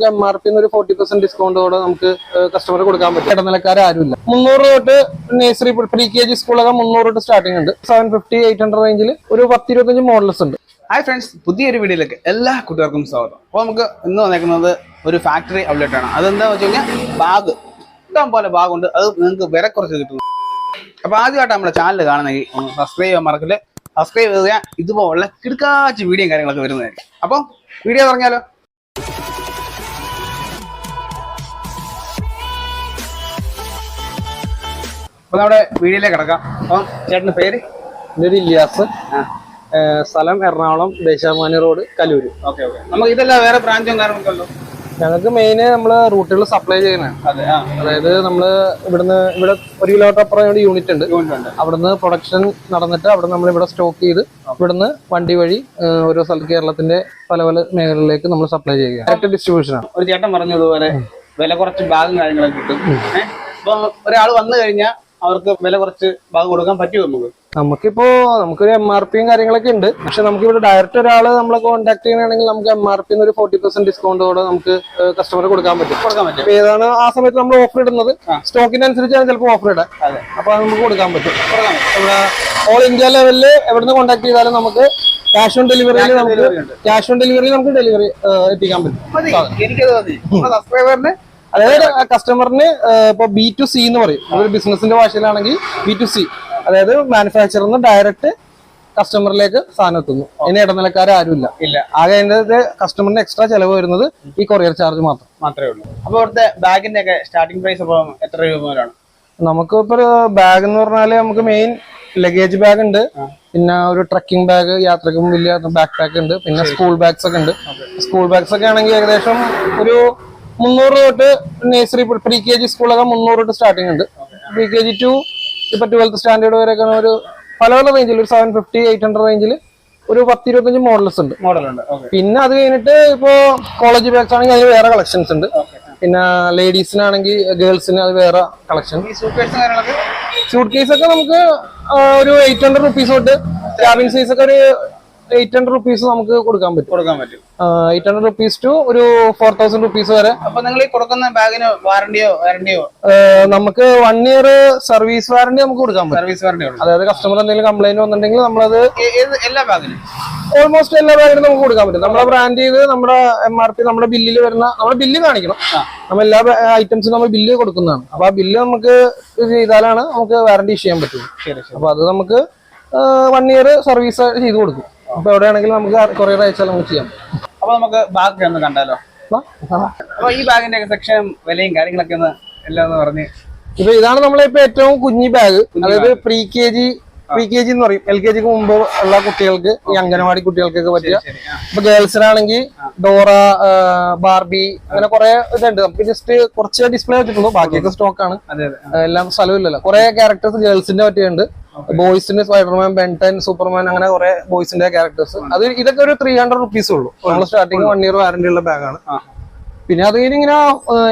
MRP 40% ഡിസ്കൗണ്ടോടെ നമുക്ക് customer കൊടുക്കാൻ പറ്റും. ഇടനിലക്കാർ ആരുമില്ല. 300 തൊട്ട് നഴ്സറി പ്രീ KG സ്കൂളൊക്കെ 300 തൊട്ട് സ്റ്റാർട്ടിംഗ് ഉണ്ട്. 750, 800 റേഞ്ചിൽ ഒരു 10-25 മോഡൽസ് ഉണ്ട്. ഹായ് ഫ്രണ്ട്സ്, പുതിയൊരു വീഡിയോയിലേക്ക് എല്ലാ കൂട്ടുകാർക്കും സ്വാഗതം. അപ്പോൾ നമുക്ക് ഇന്ന് വന്നേക്കുന്നത് ഒരു ഫാക്ടറി ഔട്ട്ലെറ്റ് ആണ്. അതെന്താണെന്ന് വെച്ച് കഴിഞ്ഞാൽ ബാഗ്, ഇഷ്ടം പോലെ ബാഗുണ്ട്. അത് നിങ്ങൾക്ക് വില കുറച്ച് കിട്ടുന്നു. അപ്പോൾ ആദ്യമായിട്ട് നമ്മുടെ ചാനൽ കാണുന്നെങ്കിൽ ഒന്ന് സബ്സ്ക്രൈബ് ചെയ്യാൻ മറക്കില്ല. സബ്സ്ക്രൈബ് ചെയ്താൽ ഇതുപോലുള്ള കിടക്കാച്ച് വീഡിയോയും കാര്യങ്ങളൊക്കെ വരുന്നതായിരിക്കും. അപ്പോൾ വീഡിയോ പറഞ്ഞാലോ. അപ്പോൾ നമ്മുടെ വീഡിയോയിലേക്ക് കിടക്കാം. അപ്പം ചേട്ടൻ്റെ പേര്? ഇതൊരു ഇല്യാസ്, സ്ഥലം Ernakulam, Deshabhimani road, Kaloor. Okay okay. നമുക്ക് ഇതെല്ലാം വേറെ ബ്രാഞ്ചും കാര്യങ്ങളൊക്കെ ഉണ്ടോ? ഞങ്ങൾക്ക് മെയിൻ നമ്മള് റൂട്ടുകൾ സപ്ലൈ ചെയ്യുന്നതാണ്. അതായത് നമ്മള് ഇവിടെ 1 കിലോമീറ്റർ അപ്പുറം യൂണിറ്റ് ഉണ്ട്. അവിടുന്ന് പ്രൊഡക്ഷൻ നടന്നിട്ട് അവിടെ നമ്മൾ ഇവിടെ സ്റ്റോക്ക് ചെയ്ത് ഇവിടുന്ന് വണ്ടി വഴി ഓരോ സ്ഥലത്ത് കേരളത്തിന്റെ പല പല മേഖലകളിലേക്ക് നമ്മൾ സപ്ലൈ ചെയ്യുക. ഡയറക്റ്റ് ഡിസ്ട്രിബ്യൂഷൻ ആണ്. ഒരു ചേട്ടൻ പറഞ്ഞതുപോലെ വില കുറച്ച് ബാഗും കാര്യങ്ങളൊക്കെ കിട്ടും. അപ്പൊ ഒരാൾ വന്നു കഴിഞ്ഞാൽ അവർക്ക് വില കുറച്ച് ബാഗ് കൊടുക്കാൻ പറ്റുമോ? നമുക്കൊരു MRP കാര്യങ്ങളൊക്കെ ഉണ്ട്. പക്ഷെ നമുക്ക് ഇവിടെ ഡയറക്റ്റ് ഒരാൾ നമ്മളെ കോൺടാക്ട് ചെയ്യണമെങ്കിൽ നമുക്ക് MRP 40% ഡിസ്കൗണ്ടോടെ നമുക്ക് കസ്റ്റമർ കൊടുക്കാൻ പറ്റും. ഏതാണ് ആ സമയത്ത് നമ്മൾ ഓഫർ ഇടുന്നത്, സ്റ്റോക്കിനനുസരിച്ചാണ് ചിലപ്പോൾ ഓഫർ ഇടാം. അപ്പൊ നമുക്ക് കൊടുക്കാൻ പറ്റും. ഇവിടെ ഓൾ ഇന്ത്യ ലെവലില് എവിടുന്ന് കോൺടാക്ട് ചെയ്താലും നമുക്ക് ക്യാഷ് ഓൺ ഡെലിവറിയിൽ നമുക്ക് ഡെലിവറി എത്തിക്കാൻ പറ്റും. സബ്സ്ക്രൈബറിന്, അതായത് കസ്റ്റമറിന് ഇപ്പൊ B2C എന്ന് പറയും. ഒരു ബിസിനസിന്റെ ഭാഷയിലാണെങ്കിൽ B2C, അതായത് മാനുഫാക്ചറിന്ന് ഡയറക്റ്റ് കസ്റ്റമറിലേക്ക് സാധനം എത്തുന്നു. ഇനി ഇടനിലക്കാർ ആരുമില്ല. ആകെ അതിന്റെ കസ്റ്റമറിന് എക്സ്ട്രാ ചെലവ് വരുന്നത് ഈ കൊറിയർ ചാർജ് മാത്രമേ ഉള്ളൂ. അപ്പൊ ഇവിടുത്തെ ബാഗിന്റെ ഒക്കെ സ്റ്റാർട്ടിംഗ് പ്രൈസ് അപ്പൊ എത്ര രൂപ മുതലാണ്? നമുക്ക് ഇപ്പൊ ബാഗ് എന്ന് പറഞ്ഞാല് നമുക്ക് മെയിൻ ലഗേജ് ബാഗ് ഉണ്ട്, പിന്നെ ഒരു ട്രക്കിംഗ് ബാഗ്, യാത്രക്കും വലിയ ബാക്ക് പാക്ക് ഉണ്ട്, പിന്നെ സ്കൂൾ ബാഗ്സ് ഒക്കെ ഉണ്ട്. സ്കൂൾ ബാഗ്സ് ഒക്കെ ആണെങ്കിൽ ഏകദേശം ഒരു 300 തൊട്ട് നഴ്സറി പ്രീ KG സ്കൂളൊക്കെ 300 തൊട്ട് സ്റ്റാർട്ടിംഗ് ഉണ്ട്. പ്രീ KG ടു ഇപ്പൊ 12th സ്റ്റാൻഡേർഡ് വരെയൊക്കെ ഒരു പല പല റേഞ്ചിൽ ഒരു 750, 800 റേഞ്ചിൽ ഒരു 10-25 മോഡൽസ് ഉണ്ട്. പിന്നെ അത് കഴിഞ്ഞിട്ട് ഇപ്പോ കോളേജ് ബാഗ്സ് ആണെങ്കിൽ അതിന് വേറെ കളക്ഷൻസ് ഉണ്ട്. പിന്നെ ലേഡീസിനാണെങ്കിൽ ഗേൾസിന് അത് വേറെ കളക്ഷൻ. സൂട്ട് കേസ് ഒക്കെ നമുക്ക് ഒരു 800 റുപ്പീസ് തൊട്ട് ക്യാബിൻ സൈസ് ഒക്കെ ഒരു 800 റുപ്പീസ് നമുക്ക് കൊടുക്കാൻ പറ്റും. 800 റുപ്പീസ് ടു ഒരു 4000 റുപ്പീസ് വരെ. അപ്പൊ നിങ്ങൾ ഈ കൊടുക്കുന്ന ബാഗിന് വാറണ്ടിയോ നമുക്ക് 1 ഇയർ സർവീസ് വാറണ്ടി നമുക്ക് കൊടുക്കാൻ പറ്റും. സർവീസ് വാറണ്ടി, അതായത് കസ്റ്റമർ എന്തെങ്കിലും കംപ്ലൈന്റ് വന്നിട്ടുണ്ടെങ്കിൽ നമ്മളത് എല്ലാ ബാഗിനും ഓൾമോസ്റ്റ് എല്ലാ ബാഗിനും നമുക്ക് കൊടുക്കാൻ പറ്റും. നമ്മളെ ബ്രാൻഡ് ചെയ്ത് നമ്മുടെ MRP നമ്മുടെ ബില്ലിൽ വരുന്ന, നമ്മുടെ ബില്ല് കാണിക്കണം. നമ്മൾ എല്ലാ ഐറ്റംസിനും നമ്മൾ ബില്ല് കൊടുക്കുന്നതാണ്. അപ്പൊ ആ ബില്ല് നമുക്ക് ചെയ്താലാണ് നമുക്ക് വാറണ്ടി ചെയ്യാൻ പറ്റും. അപ്പൊ അത് നമുക്ക് 1 ഇയർ സർവീസ് ചെയ്ത് കൊടുക്കും. അപ്പൊ എവിടെയാണെങ്കിലും നമുക്ക് കൊറിയർ അയച്ചാൽ നമുക്ക് ചെയ്യാം. അപ്പൊ നമുക്ക് ബാഗ് ഒന്ന് കണ്ടാലോ? അപ്പൊ ഈ ബാഗിന്റെ സെക്ഷൻ വിലയും കാര്യങ്ങളൊക്കെ ഒന്ന് എല്ലാം പറഞ്ഞ്. ഇപ്പൊ ഇതാണ് നമ്മളിപ്പോ ഏറ്റവും കുഞ്ഞി ബാഗ്. അതായത് പ്രീ KG എന്ന് പറയും. LKGക്ക് മുമ്പ് ഉള്ള കുട്ടികൾക്ക്, ഈ അംഗനവാടി കുട്ടികൾക്കൊക്കെ പറ്റിയ. ഇപ്പൊ ഗേൾസിനാണെങ്കിൽ ഡോറ, ബാർബി, അങ്ങനെ കുറെ ഇതുണ്ട്. നമുക്ക് ജസ്റ്റ് കുറച്ച് ഡിസ്പ്ലേ വെച്ചിട്ടുള്ളൂ, ബാക്കിയൊക്കെ സ്റ്റോക്ക് ആണ്. എല്ലാം സ്ഥലമില്ലല്ലോ. കുറെ ക്യാരക്ടേഴ്സ് ഗേൾസിന്റെ പറ്റിയുണ്ട്. ബോയ്സിന്റെ സ്പൈഡർമാൻ, ബെൻടൻ, സൂപ്പർമാൻ, അങ്ങനെ കുറെ ബോയ്സിന്റെ ക്യാരക്ടേഴ്സ്. ഇതൊക്കെ ഒരു 300 റുപ്പീസ് ഉള്ളൂ. നമ്മൾ സ്റ്റാർട്ടിങ് 1 ഇയർ വാറന്റി ഉള്ള ബാഗാണ്. പിന്നെ അത് കഴിഞ്ഞ് ഇങ്ങനെ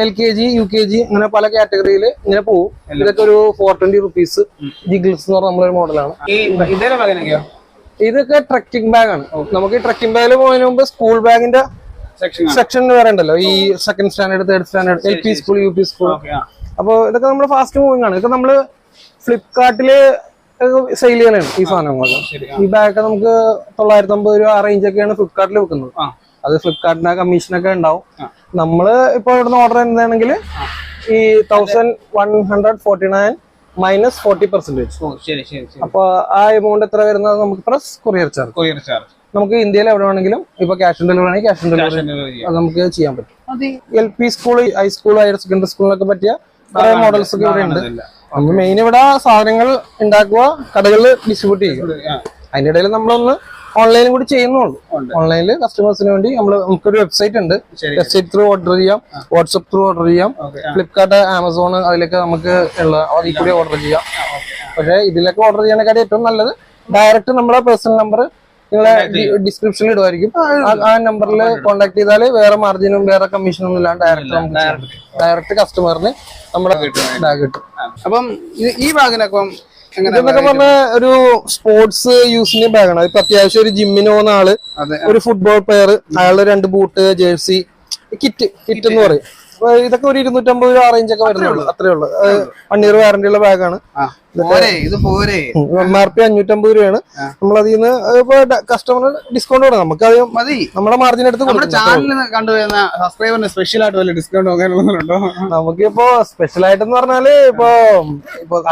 LKG, UKG അങ്ങനെ പല കാറ്റഗറിയിൽ ഇങ്ങനെ പോകും. ഇതൊക്കെ ഒരു 420 റുപ്പീസ്. ജിഗിൾസ് എന്ന് പറഞ്ഞ നമ്മളൊരു മോഡലാണ്. ഇതൊക്കെ ട്രക്കിംഗ് ബാഗാണ്. നമുക്ക് ഈ ട്രക്കിംഗ് ബാഗിൽ പോകുന്നതിന് മുമ്പ് സ്കൂൾ ബാഗിന്റെ സെക്ഷൻ വേറെ ഉണ്ടല്ലോ. ഈ 2nd standard, 3rd standard, LP school, UP school. അപ്പൊ ഇതൊക്കെ നമ്മൾ ഫാസ്റ്റ് മൂവിംഗ് ആണ്. ഇതൊക്കെ നമ്മള് ഫ്ലിപ്കാർട്ടില് സെയിൽ ചെയ്യലാണ് ഈ സാധനങ്ങൾ. ഈ ബാഗ് നമുക്ക് 950 രൂപ ആ റേഞ്ചൊക്കെയാണ് ഫ്ലിപ്കാർട്ടിൽ വെക്കുന്നത്. അത് ഫ്ലിപ്കാർട്ടിന്റെ കമ്മീഷനൊക്കെ ഉണ്ടാവും. നമ്മള് ഇപ്പൊ ഇവിടുന്ന് ഓർഡർ ചെയ്യുന്നതാണെങ്കിൽ ഈ 1149 മൈനസ് 40%. അപ്പൊ ആ എമൗണ്ട് എത്ര വരുന്നത് നമുക്ക് പ്ലസ് കൊറിയർ ചാർജ്. നമുക്ക് ഇന്ത്യയിൽ എവിടെ വേണമെങ്കിലും ഇപ്പൊ ക്യാഷ് ഓൺ ഡെലിവറി ആണെങ്കിൽ ക്യാഷ് ഓൺ ഡെലിവറി അത് നമുക്ക് ചെയ്യാൻ പറ്റും. LP school, high school, higher secondary സ്കൂളിലൊക്കെ പറ്റിയ കുറെ മോഡൽസ് ഒക്കെ ഇവിടെ ഉണ്ട്. നമുക്ക് മെയിൻ ഇവിടെ സാധനങ്ങൾ ഉണ്ടാക്കുക, കടകളിൽ ഡിസ്ട്രിബ്യൂട്ട് ചെയ്യും. അതിന്റെ ഇടയിൽ നമ്മളൊന്ന് ഓൺലൈനും കൂടി ചെയ്യുന്നുള്ളൂ. ഓൺലൈനിൽ കസ്റ്റമേഴ്സിന് വേണ്ടി നമുക്കൊരു വെബ്സൈറ്റ് ഉണ്ട്. വെബ്സൈറ്റ് ത്രൂ ഓർഡർ ചെയ്യാം, വാട്സ്ആപ്പ് ത്രൂ ഓർഡർ ചെയ്യാം, ഫ്ലിപ്കാർട്ട്, ആമസോൺ, അതിലൊക്കെ നമുക്ക് അതിൽ കൂടി ഓർഡർ ചെയ്യാം. പക്ഷെ ഇതിലൊക്കെ ഓർഡർ ചെയ്യാനേക്കാളും ഏറ്റവും നല്ലത് ഡയറക്റ്റ് നമ്മുടെ പേഴ്സണൽ നമ്പർ നിങ്ങളെ ഡിസ്ക്രിപ്ഷനിൽ ഇടുമായിരിക്കും. ആ നമ്പറിൽ കോൺടാക്ട് ചെയ്താൽ വേറെ മാർജിനും വേറെ കമ്മീഷനും ഒന്നും ഇല്ലാണ്ട് ഡയറക്റ്റ് കസ്റ്റമറിന് നമ്മുടെ ബാഗ് കിട്ടും. അപ്പം ഈ ബാഗിനൊക്കെ ഇതെന്നൊക്കെ പറഞ്ഞ ഒരു സ്പോർട്സ് യൂസിന്റെ ബാഗാണ്. ഇപ്പൊ അത്യാവശ്യം ഒരു ജിമ്മിന് പോകുന്ന ആള്, ഒരു ഫുട്ബോൾ പ്ലെയർ, അയാളുടെ 2 ബൂട്ട്, ജേഴ്സി, കിറ്റ് എന്ന് പറയും. ഇതൊക്കെ ഒരു 250 രൂപ റേഞ്ച് ഒക്കെ വരുന്നുള്ളൂ, അത്രേ ഉള്ളൂ. 1 year വാറന്റി ഉള്ള ബാഗാണ്. MRP 550 രൂപയാണ്. നമ്മൾ അതിൽ നിന്ന് ഇപ്പൊ കസ്റ്റമർ ഡിസ്കൗണ്ട് കൊടുക്കാം, നമുക്ക് അത് മതി. നമ്മുടെ മാർജിൻ എടുത്ത് നമുക്കിപ്പോ സ്പെഷ്യൽ ആയിട്ടെന്ന് പറഞ്ഞാല് ഇപ്പൊ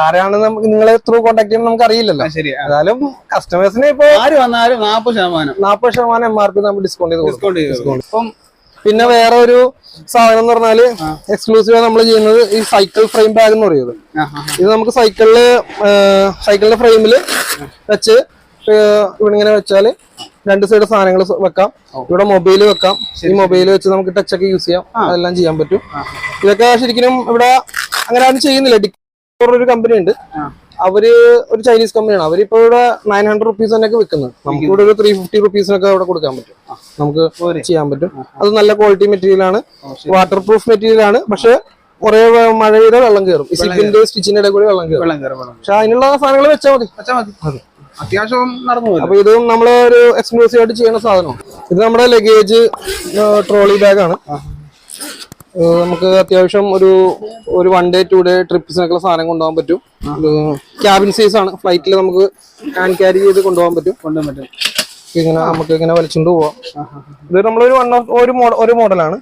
ആരാണ് നമുക്ക് നിങ്ങളെ ത്രൂ കോൺടാക്ട് ചെയ്യുന്നത് നമുക്ക് അറിയില്ലല്ലോ. എന്നാലും കസ്റ്റമേഴ്സിന് ഇപ്പൊ 40% MRP നമ്മൾ ഡിസ്കൗണ്ട് ചെയ്ത് കൊടുക്കും. പിന്നെ വേറെ ഒരു സാധനം എന്ന് പറഞ്ഞാല് എക്സ്ക്ലൂസീവ് നമ്മൾ ചെയ്യുന്നത് ഈ സൈക്കിൾ ഫ്രെയിം ബാഗ് എന്ന് പറയുന്നത്. ഇത് നമുക്ക് സൈക്കിളിന്റെ ഫ്രെയിമില് വെച്ച് ഇവിടെ ഇങ്ങനെ വെച്ചാല് 2 സൈഡ് സാധനങ്ങൾ വെക്കാം. ഇവിടെ മൊബൈൽ വെക്കാം. ഈ മൊബൈൽ വെച്ച് നമുക്ക് ടച്ച് ഒക്കെ യൂസ് ചെയ്യാം, അതെല്ലാം ചെയ്യാൻ പറ്റും. ഇതൊക്കെ ശരിക്കും ഇവിടെ അങ്ങനെ ആരും ചെയ്യുന്നില്ല. ഒരു കമ്പനി ഉണ്ട്, അവര് ഒരു ചൈനീസ് കമ്പനിയാണ്. അവരിപ്പോ ഇവിടെ 900 റുപ്പീസ് തന്നെയൊക്കെ വിൽക്കുന്നത്. നമുക്ക് ഇവിടെ ഒരു 350 റുപ്പീസിനൊക്കെ അവിടെ കൊടുക്കാൻ പറ്റും, നമുക്ക് ചെയ്യാൻ പറ്റും. അത് നല്ല ക്വാളിറ്റി മെറ്റീരിയൽ ആണ്, വാട്ടർ പ്രൂഫ് മെറ്റീരിയൽ ആണ്. പക്ഷെ കുറെ മഴ പെയ്ത വെള്ളം കയറും, ഈ സിപ്പിന്റെ സ്റ്റിച്ചിന്റെ ഇടയിൽ കൂടി വെള്ളം കയറും. പക്ഷെ അതിനുള്ള സാധനങ്ങൾ വെച്ചാൽ മതി, അത്യാവശ്യം നടന്നു. അപ്പൊ ഇതും നമ്മള് ഒരു എക്സ്ക്ലൂസീവ് ആയിട്ട് ചെയ്യുന്ന സാധനമാണ്. ഇത് നമ്മുടെ ലഗേജ് ട്രോളി ബാഗാണ്. നമുക്ക് അത്യാവശ്യം ഒരു 1 day 2 day ട്രിപ്സിനൊക്കെ സാധനം കൊണ്ടുപോകാൻ പറ്റും. ക്യാബിൻ സൈസ് ആണ്, ഫ്ലൈറ്റിൽ നമുക്ക് ഹാൻഡ് ക്യാരി ചെയ്ത് കൊണ്ടുപോകാൻ പറ്റും. ഇങ്ങനെ നമുക്ക് ഇങ്ങനെ വലിച്ചുകൊണ്ട് പോവാം. ഇത് നമ്മളൊരു ഒരു മോഡലാണ്.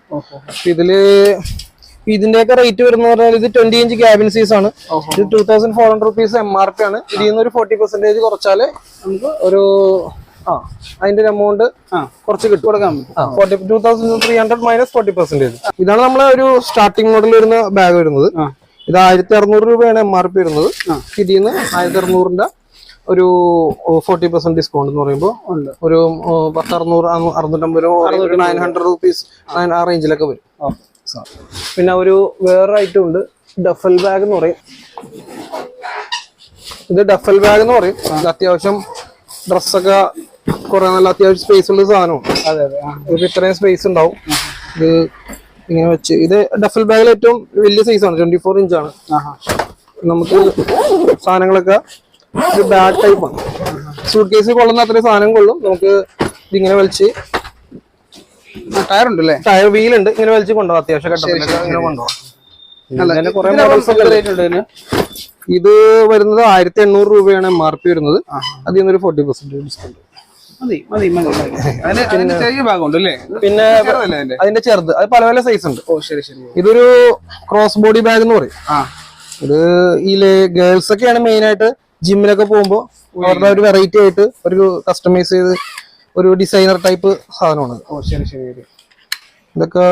ഇതിന്റെയൊക്കെ റേറ്റ് വരുന്ന പറഞ്ഞാൽ ഇത് 20 inch ക്യാബിൻ സൈസ് ആണ്. ഇത് 2400 റുപ്പീസ് MRP ആണ്. ഇതിൽ നിന്ന് ഒരു 40% കുറച്ചാല് നമുക്ക് ഒരു അതിന്റെ ഒരു എമൗണ്ട് കുറച്ച് കിട്ടും, കൊടുക്കാൻ പറ്റും. 2300 മൈനസ് 40%. ഇതാണ് നമ്മളെ ഒരു സ്റ്റാർട്ടിംഗ് മോഡൽ വരുന്ന ബാഗ് വരുന്നത്. ഇത് 1600 രൂപയാണ് MRP വരുന്നത്. ഇതിൽ നിന്ന് 1600ന്റെ ഒരു 40% ഡിസ്കൗണ്ട് എന്ന് പറയുമ്പോൾ ഒരു 650 900 റുപ്പീസ് ആ റേഞ്ചിലൊക്കെ വരും. പിന്നെ ഒരു വേറെ ഐറ്റം ഉണ്ട്, ഡഫൽ ബാഗ് എന്ന് പറയും. ഇത് ഡഫൽ ബാഗ് എന്ന് പറയും. ഇത് അത്യാവശ്യം ഡ്രസ്സൊക്കെ കുറെ നല്ല അത്യാവശ്യം സ്പേസ് ഉള്ള സാധനമാണ്. ഇപ്പൊ ഇത്രയും സ്പേസ് ഉണ്ടാവും. ഇത് ഇങ്ങനെ വെച്ച്, ഇത് ഡഫൽ ബാഗിൽ ഏറ്റവും വലിയ സൈസാണ്, 24 inch ആണ്. നമുക്ക് സാധനങ്ങളൊക്കെ ഇത് ബാഗ് ടൈപ്പാണ്. സൂട്ട് കേസിൽ കൊള്ളുന്ന അത്രയും സാധനം കൊള്ളും. നമുക്ക് ഇതിങ്ങനെ വലിച്ച് ടയർ ഉണ്ടല്ലേ, ടയർ വീലുണ്ട്, ഇങ്ങനെ വലിച്ച് കൊണ്ടുപോകാം. അത്യാവശ്യം ഘട്ടത്തിലൊക്കെ ഇങ്ങനെ കൊണ്ടുപോകാം. കുറെ മോഡൽസ് ഒക്കെ. ഇത് വരുന്നത് 1800 രൂപയാണ് MRP വരുന്നത്. അതിൽ നിന്നൊരു 40% ഡിസ്കൗണ്ട്. പിന്നെ അതിന്റെ ചെറുത്, അത് പല പല സൈസ് ഉണ്ട്. ഇതൊരു ക്രോസ് ബോഡി ബാഗ് എന്ന് പറയും. ഇത് ഈ ഗേൾസ് ഒക്കെയാണ് മെയിൻ ആയിട്ട് ജിമ്മിലൊക്കെ പോകുമ്പോൾ അവരുടെ ഒരു വെറൈറ്റി ആയിട്ട് ഒരു കസ്റ്റമൈസ് ചെയ്ത് ഒരു ഡിസൈനർ ടൈപ്പ് സാധനമാണ്. ഇതൊക്കെ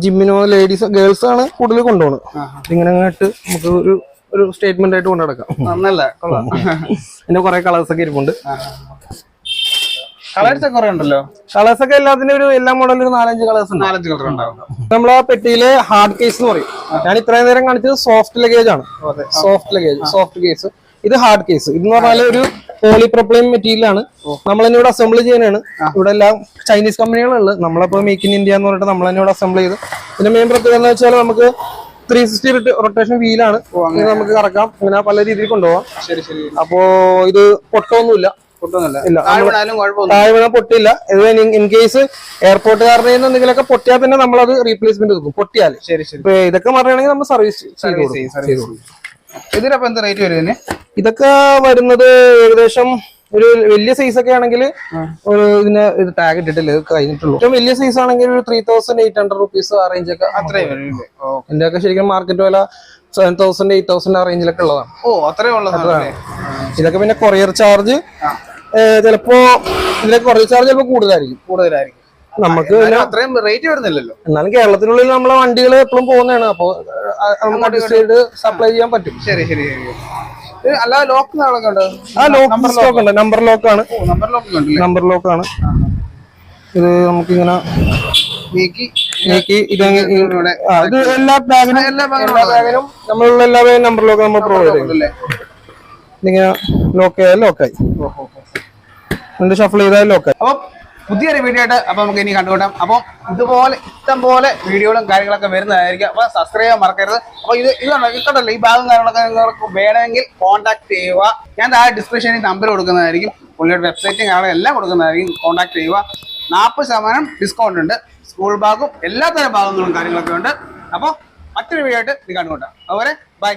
ജിമ്മിനോ ലേഡീസ് ഗേൾസ് ആണ് കൂടുതൽ കൊണ്ടുപോകുന്നത്. ഇങ്ങനെ ഇട്ട് നമുക്ക് ഒരു സ്റ്റേറ്റ്മെന്റ് ആയിട്ട് കൊണ്ടു നടക്കാം. പിന്നെ കുറെ കളേഴ്സ് ഒക്കെ ഇരിപ്പുണ്ട്. കളേഴ്സ് ഒക്കെ ഉണ്ടല്ലോ. കളേഴ്സ് ഒക്കെ എല്ലാത്തിനും എല്ലാ മോഡലും 4-5 കളേഴ്സ് ഉണ്ട്. നമ്മളെ പെട്ടിയിലെ ഹാർഡ് കേസ് എന്ന് പറയും. ഞാൻ ഇത്രയും നേരം കാണിച്ചത് സോഫ്റ്റ് ലഗേജ് ആണ്. Soft case. ഇത് ഹാർഡ് കേസ്. ഇതെന്ന് പറഞ്ഞാൽ ഒരു പോളിപ്രൊപ്പൈൻ മെറ്റീരിയൽ ആണ്. നമ്മൾ തന്നെ ഇവിടെ അസംബിൾ ചെയ്യാനാണ്. ഇവിടെ എല്ലാം ചൈനീസ് കമ്പനികളുള്ളത്. നമ്മളപ്പോ മേക്ക് ഇൻ ഇന്ത്യ എന്ന് പറഞ്ഞിട്ട് നമ്മൾ തന്നെ ഇവിടെ അസംബിൾ ചെയ്ത്. ഇതിന്റെ മെയിൻ പ്രത്യേകത എന്ന് വെച്ചാൽ നമുക്ക് 360 റൊട്ടേഷൻ വീലാണ്. നമുക്ക് കറക്കാം, അങ്ങനെ പല രീതിയിൽ കൊണ്ടുപോകാം. അപ്പോ ഇത് പൊട്ടൊന്നുമില്ല, താഴെ പൊട്ടില്ല. ഇൻ കേസ് എയർപോർട്ടുകാരുടെ എന്തെങ്കിലുമൊക്കെ പൊട്ടിയാൽ തന്നെ നമ്മളത് റീപ്ലേസ്മെന്റ് കൊടുക്കും. പൊട്ടിയാൽ ഇതൊക്കെ പറയുകയാണെങ്കിൽ നമ്മൾ സർവീസ് ചെയ്തു. ഇതിനപ്പോ എന്താ റേറ്റ് വരുന്നത്? ഇതൊക്കെ വരുന്നത് ഏകദേശം ഒരു വലിയ സൈസ് ഒക്കെ ആണെങ്കിൽ ഇതിന് ഇത് ടാഗ് ഇട്ടിട്ടില്ല, ഇത് കഴിഞ്ഞിട്ടുള്ളൂ. ഏറ്റവും വലിയ സൈസ് ആണെങ്കിൽ ഒരു 3800 റുപ്പീസ് ആ റേഞ്ച് ഒക്കെ അത്രയും വരും. എന്റെ ഒക്കെ ശരിക്കും മാർക്കറ്റ് വില 7000 8000 ആ റേഞ്ചിലൊക്കെ ഉള്ളതാണ്. ഇതൊക്കെ പിന്നെ കൊറിയർ ചാർജ് ചിലപ്പോ ഇതിലേക്ക് കൊറിയർ ചാർജ് ചിലപ്പോ കൂടുതലായിരിക്കും. നമുക്ക് അത്രയും റേറ്റ് വരുന്നില്ലല്ലോ. എന്നാലും കേരളത്തിനുള്ളിൽ നമ്മളെ വണ്ടികൾ എപ്പോഴും പോകുന്നതാണ്. അപ്പൊ നമുക്ക് അഡ്ജസ്റ്റ് ചെയ്ത് സപ്ലൈ ചെയ്യാൻ പറ്റും. അല്ലാതെ ലോക്ക് സ്റ്റോക്ക് ഉണ്ട്. നമ്പർ ലോക്ക് ആണ്. ഇത് നമുക്കിങ്ങനെ ഇത് എല്ലാ ബാഗിനും നമ്മളുള്ള എല്ലാ ബാഗിനും നമ്പർ ലോക്ക് നമ്മൾ പ്രൊവൈഡ് ചെയ്യും. ഇതിങ്ങനെ ലോക്കായി ഷഫിൾ ചെയ്താൽ ലോക്കായി. അപ്പൊ പുതിയൊരു വീഡിയോ ആയിട്ട് അപ്പൊ നമുക്ക് ഇനി കണ്ടുകൂട്ടാം. അപ്പം ഇതുപോലെ ഇഷ്ടം പോലെ വീഡിയോകളും കാര്യങ്ങളൊക്കെ വരുന്നതായിരിക്കും. അപ്പൊ സബ്സ്ക്രൈബ് ചെയ്യാൻ മറക്കരുത്. അപ്പൊ ഇത് കണ്ടല്ലോ, ഈ ഭാഗം കാര്യങ്ങളൊക്കെ നിങ്ങൾക്ക് വേണമെങ്കിൽ കോൺടാക്ട് ചെയ്യുക. ഞാൻ താഴെ ഡിസ്ക്രിപ്ഷനിൽ നമ്പർ കൊടുക്കുന്നതായിരിക്കും. പുള്ളിയുടെ വെബ്സൈറ്റും കാര്യങ്ങളും എല്ലാം കൊടുക്കുന്നതായിരിക്കും. കോൺടാക്ട് ചെയ്യുക. 40% ഡിസ്കൗണ്ട് ഉണ്ട്. സ്കൂൾ ബാഗും എല്ലാത്തരം ഭാഗങ്ങളും കാര്യങ്ങളൊക്കെ ഉണ്ട്. അപ്പോൾ മറ്റൊരു വീഡിയോ ആയിട്ട് ഇത് കണ്ടുകൊണ്ടാണ്. അതുപോലെ ബൈ.